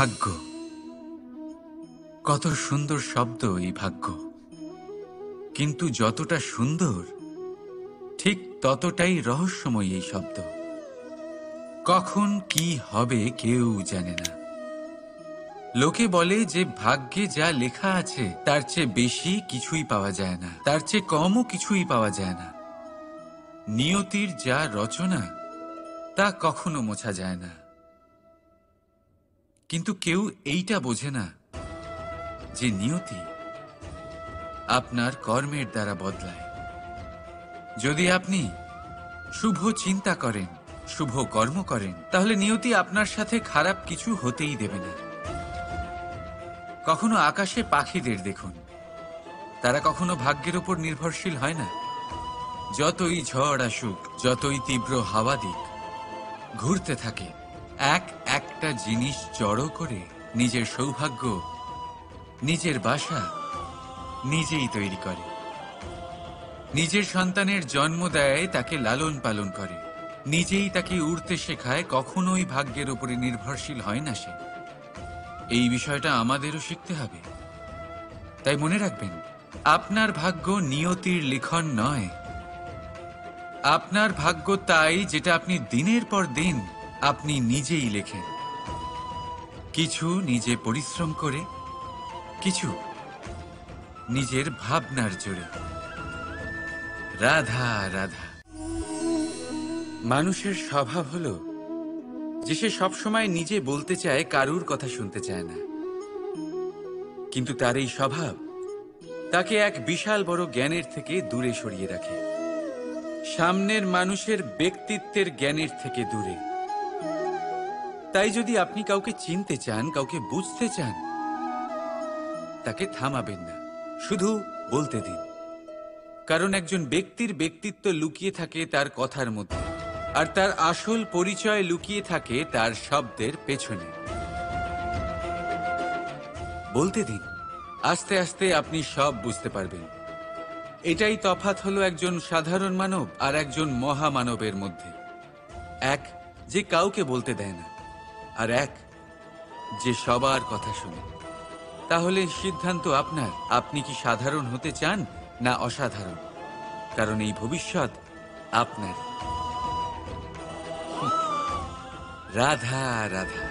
ভাগ্য, কত সুন্দর শব্দ এই ভাগ্য। কিন্তু যতটা সুন্দর ঠিক ততটাই রহস্যময় এই শব্দ। কখন কি হবে কেউ জানে না। লোকে বলে যে ভাগ্যে যা লেখা আছে তার চেয়ে বেশি কিছুই পাওয়া যায় না, তার চেয়ে কমও কিছুই পাওয়া যায় না। নিয়তির যা রচনা তা কখনো মোছা যায় না। কিন্তু কেউ এইটা বোঝে না যে নিয়তি আপনার কর্মের দ্বারা বদলায়। যদি আপনি শুভ চিন্তা করেন, শুভ কর্ম করেন, তাহলে নিয়তি আপনার সাথে খারাপ কিছু হতেই দেবে না। কখনো আকাশে পাখিদের দেখুন, তারা কখনো ভাগ্যের উপর নির্ভরশীল হয় না। যতই ঝড় আসুক, যতই তীব্র হাওয়া দিক, ঘুরতে থাকে, একটা জিনিস জড়ো করে নিজের সৌভাগ্য, নিজের বাসা নিজেই তৈরি করে। নিজের সন্তানের জন্ম দেয়, তাকে লালন পালন করে, নিজেই তাকে উড়তে শেখায়, কখনোই ভাগ্যের উপরে নির্ভরশীল হয় না সে। এই বিষয়টা আমাদেরও শিখতে হবে। তাই মনে রাখবেন, আপনার ভাগ্য নিয়তির লিখন নয়। আপনার ভাগ্য তাই যেটা আপনি দিনের পর দিন আপনি নিজেই লেখেন। কিছু নিজে পরিশ্রম করে, কিছু নিজের ভাবনার জোরে। রাধা রাধা। মানুষের স্বভাব হলো যে সে সবসময় নিজে বলতে চায়, কারুর কথা শুনতে চায় না। কিন্তু তার এই স্বভাব তাকে এক বিশাল বড় জ্ঞানের থেকে দূরে সরিয়ে রাখে, সামনের মানুষের ব্যক্তিত্বের জ্ঞানের থেকে দূরে। তাই যদি আপনি কাউকে চিনতে চান, কাউকে বুঝতে চান, তাকে থামাবেন না, শুধু বলতে দিন। কারণ একজন ব্যক্তির ব্যক্তিত্ব লুকিয়ে থাকে তার কথার মধ্যে, আর তার আসল পরিচয় লুকিয়ে থাকে তার শব্দের পেছনে। বলতে দিন, আস্তে আস্তে আপনি সব বুঝতে পারবেন। এটাই তফাৎ হলো একজন সাধারণ মানব আর একজন মহামানবের মধ্যে। এক যে কাউকে বলতে দেয় না, আর এক যে সবার কথা শুনে। তাহলে সিদ্ধান্ত আপনার, আপনি কি সাধারণ হতে চান না অসাধারণ? কারণ এই ভবিষ্যৎ আপনার। রাধা রাধা।